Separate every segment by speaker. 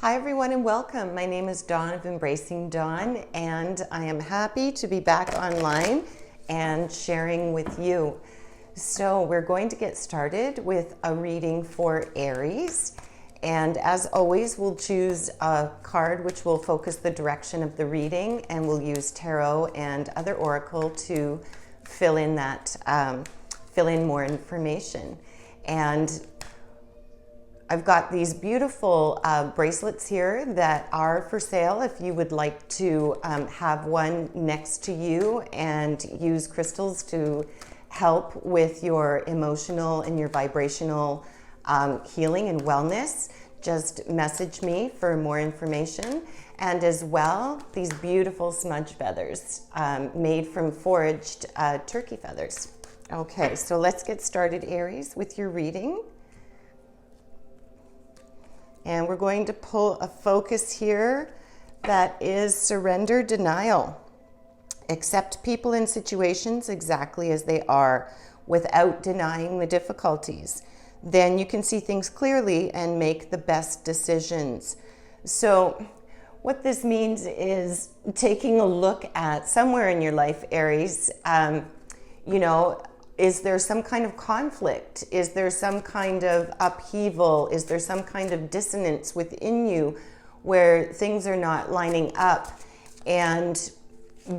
Speaker 1: Hi everyone and welcome. My name is Dawn of Embracing Dawn and I am happy to be back online and sharing with you. So we're going to get started with a reading for Aries, and as always we'll choose a card which will focus the direction of the reading, and we'll use tarot and other oracle to fill in more information. And I've got these beautiful bracelets here that are for sale if you would like to have one next to you and use crystals to help with your emotional and your vibrational healing and wellness. Just message me for more information. And as well, these beautiful smudge feathers made from foraged turkey feathers. Okay, so let's get started, Aries, with your reading. And we're going to pull a focus here that is surrender denial. Accept people and situations exactly as they are without denying the difficulties. Then you can see things clearly and make the best decisions. So what this means is taking a look at somewhere in your life, Aries, is there some kind of conflict? Is there some kind of upheaval? Is there some kind of dissonance within you where things are not lining up and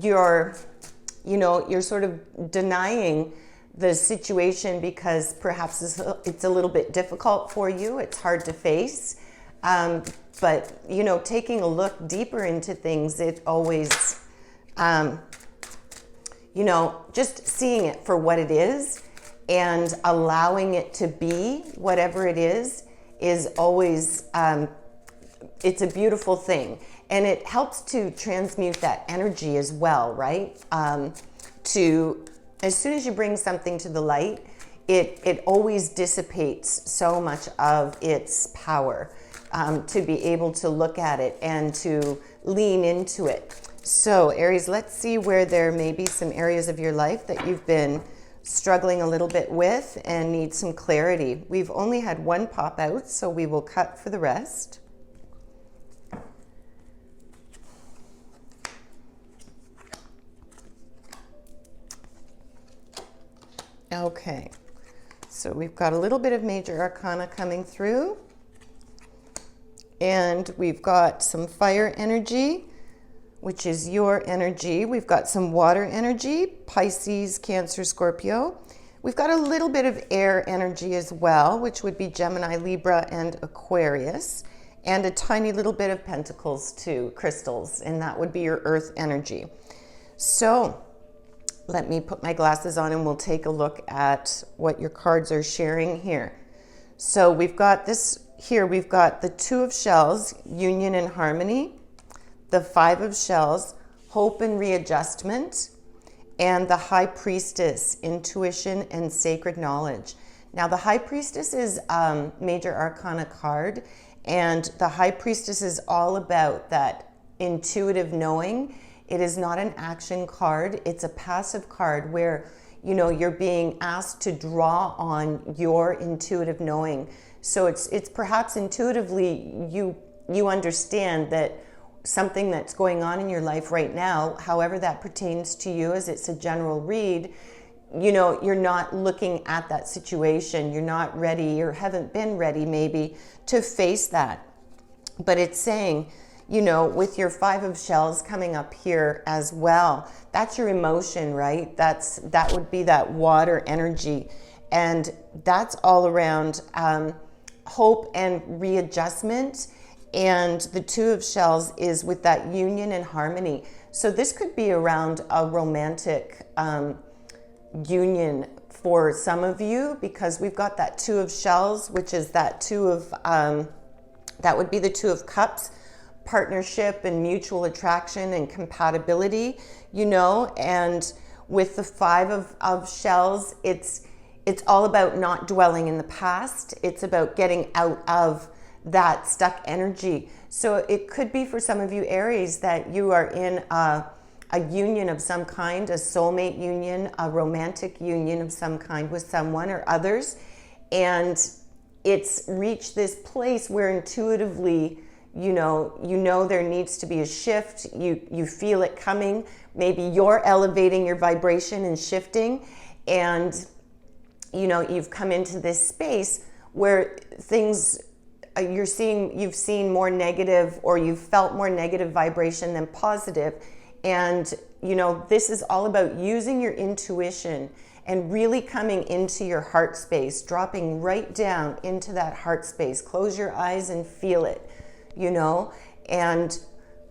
Speaker 1: you're sort of denying the situation because perhaps it's a little bit difficult for you, it's hard to face. But taking a look deeper into things, it always just seeing it for what it is and allowing it to be whatever it is always, it's a beautiful thing. And it helps to transmute that energy as well, right? As soon as you bring something to the light, it always dissipates so much of its power, to be able to look at it and to lean into it. So Aries, let's see where there may be some areas of your life that you've been struggling a little bit with and need some clarity. We've only had one pop out, so we will cut for the rest. Okay, so we've got a little bit of major arcana coming through, and we've got some fire energy, which is your energy. We've got some water energy, Pisces, Cancer, Scorpio. We've got a little bit of air energy as well, which would be Gemini, Libra, and Aquarius, and a tiny little bit of Pentacles too, crystals, and that would be your earth energy. So let me put my glasses on and we'll take a look at what your cards are sharing here. So we've got this here, we've got the Two of Shells, union and harmony, the Five of Shells, hope and readjustment, and the High Priestess, intuition and sacred knowledge. Now the High Priestess is a major arcana card, and the High Priestess is all about that intuitive knowing. It is not an action card, it's a passive card where you're being asked to draw on your intuitive knowing. So it's perhaps intuitively you understand that something that's going on in your life right now, however that pertains to you, as it's a general read, you're not looking at that situation, you're not ready or haven't been ready maybe to face that. But it's saying, with your Five of Shells coming up here as well, that's your emotion, right? That would be that water energy. And that's all around hope and readjustment. And the Two of Shells is with that union and harmony. So this could be around a romantic union for some of you, because we've got that Two of Shells, which is that that would be the Two of Cups, partnership and mutual attraction and compatibility, and with the Five of Shells, it's all about not dwelling in the past. It's about getting out of that stuck energy. So it could be for some of you Aries that you are in a union of some kind, a soulmate union, a romantic union of some kind with someone or others, and it's reached this place where intuitively you know there needs to be a shift. You feel it coming. Maybe you're elevating your vibration and shifting, and you've come into this space where things you've seen more negative, or you've felt more negative vibration than positive. And this is all about using your intuition and really coming into your heart space, dropping right down into that heart space. Close your eyes and feel it, and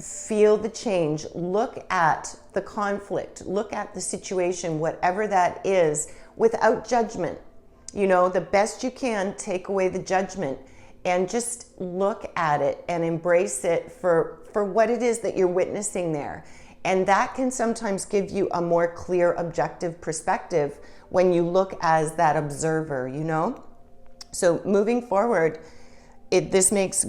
Speaker 1: feel the change. Look at the conflict, look at the situation, whatever that is, without judgment. The best you can, take away the judgment and just look at it and embrace it for what it is that you're witnessing there. And that can sometimes give you a more clear, objective perspective when you look as that observer, So moving forward, this makes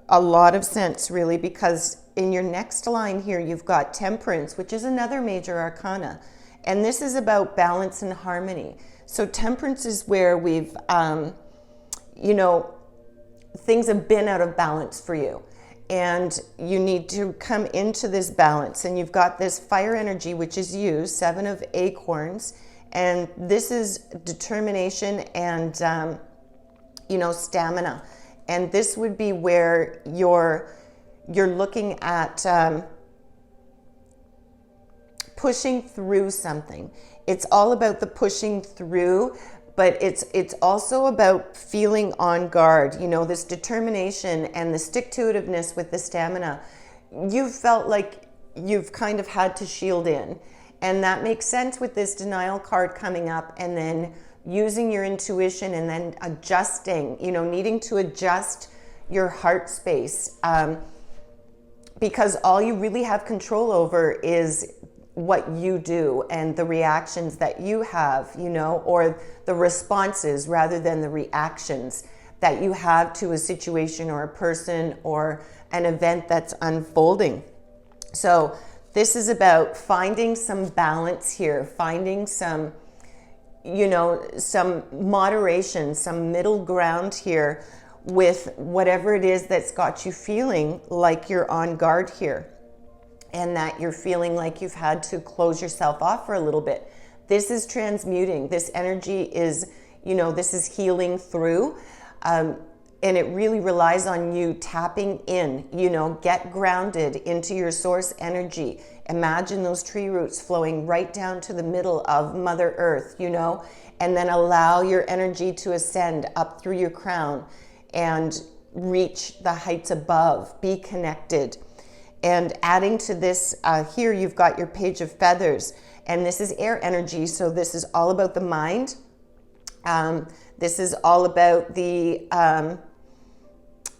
Speaker 1: a lot of sense, really, because in your next line here, you've got Temperance, which is another major arcana. And this is about balance and harmony. So Temperance is where we've, things have been out of balance for you. And you need to come into this balance. And you've got this fire energy, which is you, 7 of acorns. And this is determination and, stamina. And this would be where you're looking at pushing through something. It's all about the pushing through, but it's also about feeling on guard, this determination and the stick-to-itiveness with the stamina. You've felt like you've kind of had to shield in, and that makes sense with this denial card coming up, and then using your intuition and then adjusting, needing to adjust your heart space, because all you really have control over is what you do and the reactions that you have, or the responses rather than the reactions that you have to a situation or a person or an event that's unfolding. So this is about finding some balance here, finding some, some moderation, some middle ground here with whatever it is that's got you feeling like you're on guard here, and that you're feeling like you've had to close yourself off for a little bit. This is transmuting. This energy is, this is healing through. And it really relies on you tapping in, get grounded into your source energy. Imagine those tree roots flowing right down to the middle of Mother Earth, and then allow your energy to ascend up through your crown and reach the heights above. Be connected. And adding to this, here you've got your Page of Feathers, and this is air energy, so this is all about the mind. This is all about the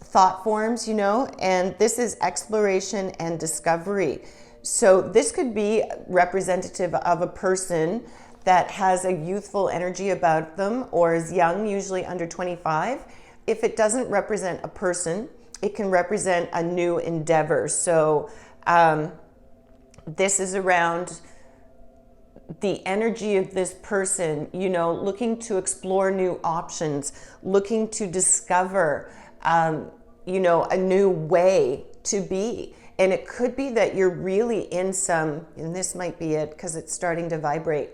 Speaker 1: thought forms, and this is exploration and discovery. So this could be representative of a person that has a youthful energy about them or is young, usually under 25. If it doesn't represent a person, it can represent a new endeavor. So this is around the energy of this person, looking to explore new options, looking to discover, a new way to be. And it could be that you're really in some, and this might be it because it's starting to vibrate,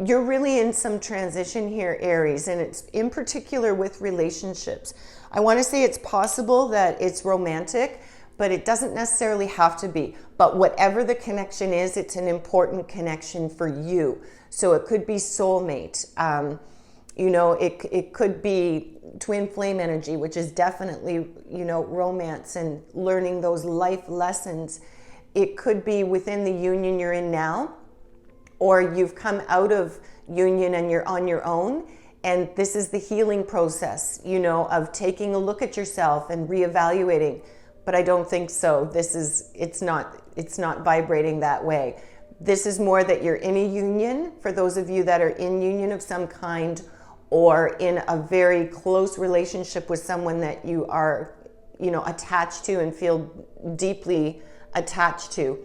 Speaker 1: you're really in some transition here, Aries, and it's in particular with relationships. I want to say it's possible that it's romantic, but it doesn't necessarily have to be. But whatever the connection is, it's an important connection for you. So it could be soulmate. It could be twin flame energy, which is definitely, romance and learning those life lessons. It could be within the union you're in now, or you've come out of union and you're on your own. And this is the healing process, of taking a look at yourself and reevaluating. But I don't think so. It's not vibrating that way. This is more that you're in a union, for those of you that are in union of some kind, or in a very close relationship with someone that you are, attached to and feel deeply attached to.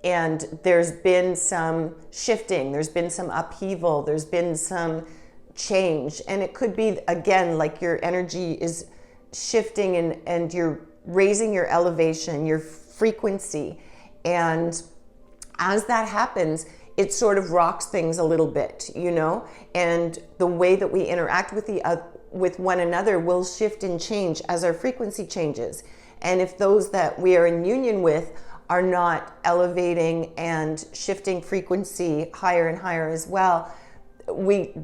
Speaker 1: And there's been some shifting, there's been some upheaval, there's been some change. And it could be, again, like your energy is shifting and you're raising your elevation, your frequency. And as that happens, it sort of rocks things a little bit, you know, and the way that we interact with one another will shift and change as our frequency changes. And if those that we are in union with are not elevating and shifting frequency higher and higher as well,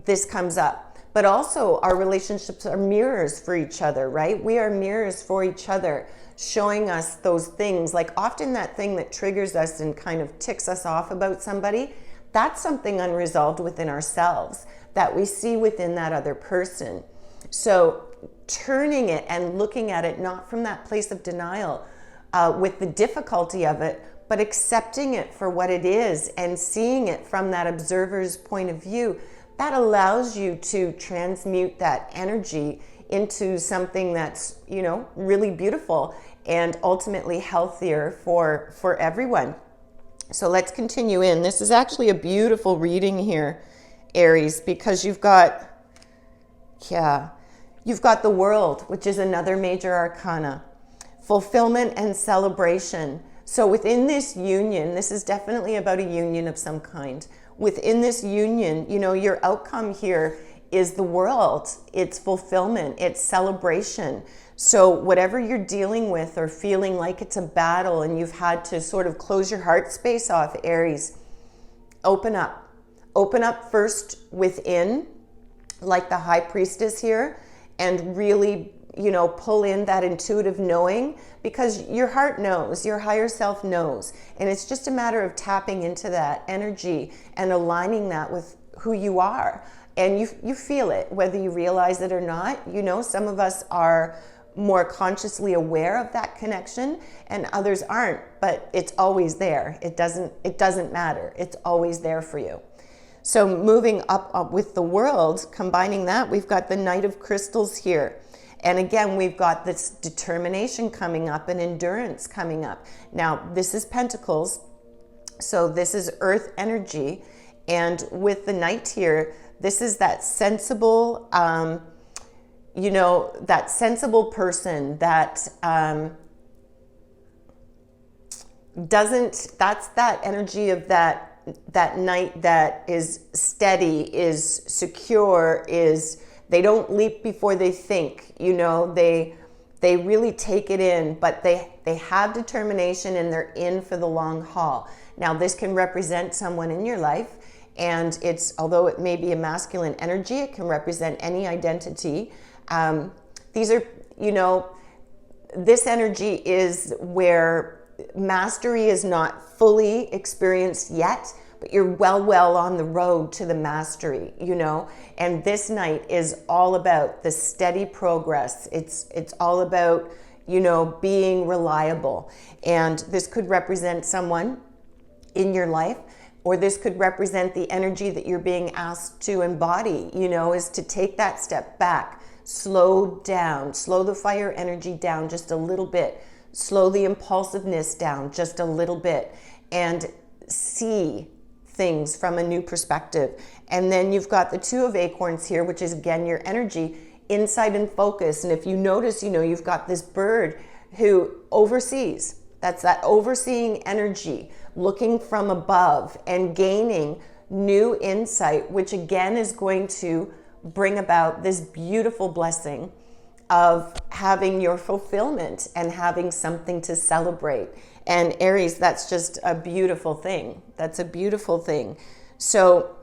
Speaker 1: this comes up. But also our relationships are mirrors for each other, right? We are mirrors for each other, showing us those things. Like often that thing that triggers us and kind of ticks us off about somebody, that's something unresolved within ourselves that we see within that other person. So turning it and looking at it not from that place of denial with the difficulty of it, but accepting it for what it is and seeing it from that observer's point of view, that allows you to transmute that energy into something that's, you know, really beautiful and ultimately healthier for everyone. So let's continue in. This is actually a beautiful reading here, Aries, because you've got the World, which is another major arcana. Fulfillment and celebration. So within this union, this is definitely about a union of some kind. Within this union, you know, your outcome here is the World. It's fulfillment, it's celebration. So whatever you're dealing with or feeling like it's a battle and you've had to sort of close your heart space off, Aries, open up. Open up first within, like the High Priestess here, and really, you know, pull in that intuitive knowing, because your heart knows, your higher self knows. And it's just a matter of tapping into that energy and aligning that with who you are. And you feel it, whether you realize it or not. You know, some of us are more consciously aware of that connection and others aren't, but it's always there. It doesn't matter. It's always there for you. So moving up with the World, combining that, we've got the Knight of Crystals here. And again, we've got this determination coming up and endurance coming up. Now, this is Pentacles, so this is Earth energy. And with the Knight here, this is that sensible, you know, that sensible person that that's that energy of that Knight that is steady, is secure, they don't leap before they think, you know, they really take it in, but they have determination and they're in for the long haul. Now, this can represent someone in your life, and although it may be a masculine energy, it can represent any identity. These are, you know, this energy is where mastery is not fully experienced yet, but you're well on the road to the mastery, you know. And this Knight is all about the steady progress. It's all about, you know, being reliable. And this could represent someone in your life, or this could represent the energy that you're being asked to embody, you know, is to take that step back, slow down, slow the fire energy down just a little bit, slow the impulsiveness down just a little bit, and see things from a new perspective. And then you've got the Two of Acorns here, which is again your energy, insight and focus. And if you notice, you know, you've got this bird who oversees. That's that overseeing energy, looking from above and gaining new insight, which again is going to bring about this beautiful blessing of having your fulfillment and having something to celebrate. And Aries, that's just a beautiful thing. That's a beautiful thing. So,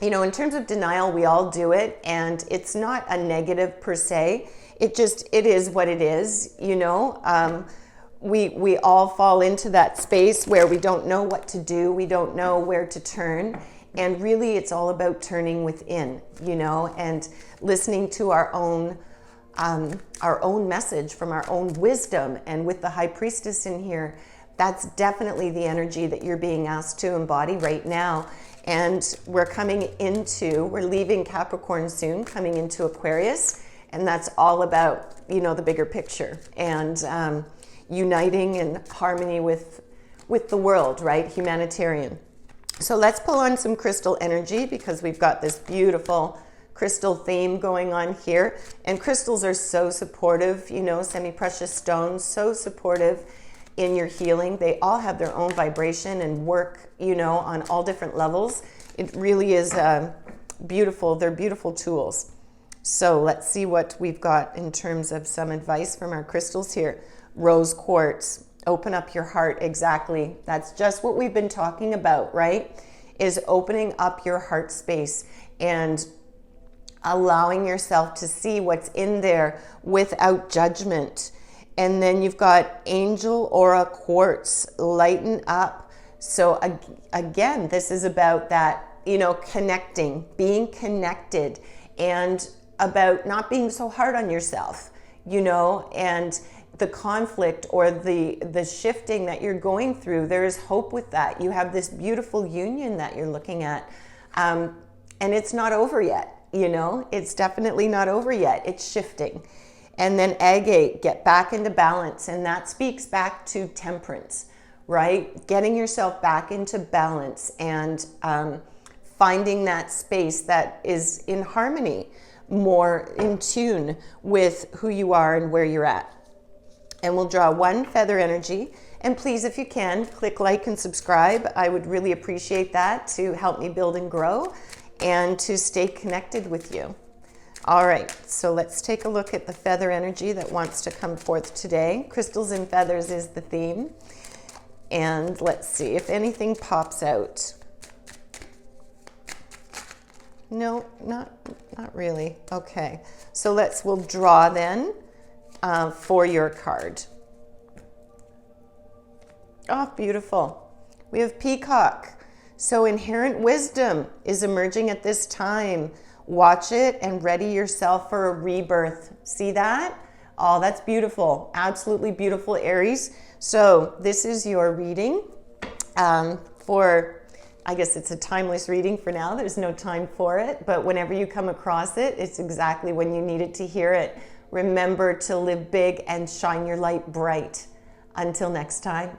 Speaker 1: you know, in terms of denial, we all do it, and it's not a negative per se. It is what it is, you know. We all fall into that space where we don't know what to do. We don't know where to turn. And really, it's all about turning within, you know, and listening to our own message from our own wisdom. And with the High Priestess in here, that's definitely the energy that you're being asked to embody right now. And we're leaving Capricorn soon, coming into Aquarius. And that's all about, you know, the bigger picture and uniting in harmony with the world, right? Humanitarian. So let's pull on some crystal energy, because we've got this beautiful crystal theme going on here. And crystals are so supportive, you know, semi-precious stones, so supportive in your healing. They all have their own vibration and work, you know, on all different levels. It really is beautiful. They're beautiful tools. So let's see what we've got in terms of some advice from our crystals here. Rose quartz, open up your heart. Exactly. That's just what we've been talking about, right? Is opening up your heart space and allowing yourself to see what's in there without judgment. And then you've got angel aura quartz, lighten up. So again, this is about that, you know, connecting, being connected, and about not being so hard on yourself, you know, and the conflict or the shifting that you're going through. There is hope with that. You have this beautiful union that you're looking at, and it's not over yet. You know, it's definitely not over yet. It's shifting. And then agate, get back into balance. And that speaks back to temperance, right? Getting yourself back into balance and finding that space that is in harmony, more in tune with who you are and where you're at. And we'll draw one feather energy. And please, if you can, click like and subscribe. I would really appreciate that to help me build and grow and to stay connected with you. All right, so let's take a look at the feather energy that wants to come forth today. Crystals and feathers is the theme. And let's see if anything pops out. No, not really. Okay, so we'll draw then for your card. Oh, beautiful. We have peacock. So inherent wisdom is emerging at this time. Watch it and ready yourself for a rebirth. See that? Oh, that's beautiful. Absolutely beautiful, Aries. So this is your reading for, I guess it's a timeless reading for now. There's no time for it, but whenever you come across it, it's exactly when you needed to hear it. Remember to live big and shine your light bright. Until next time,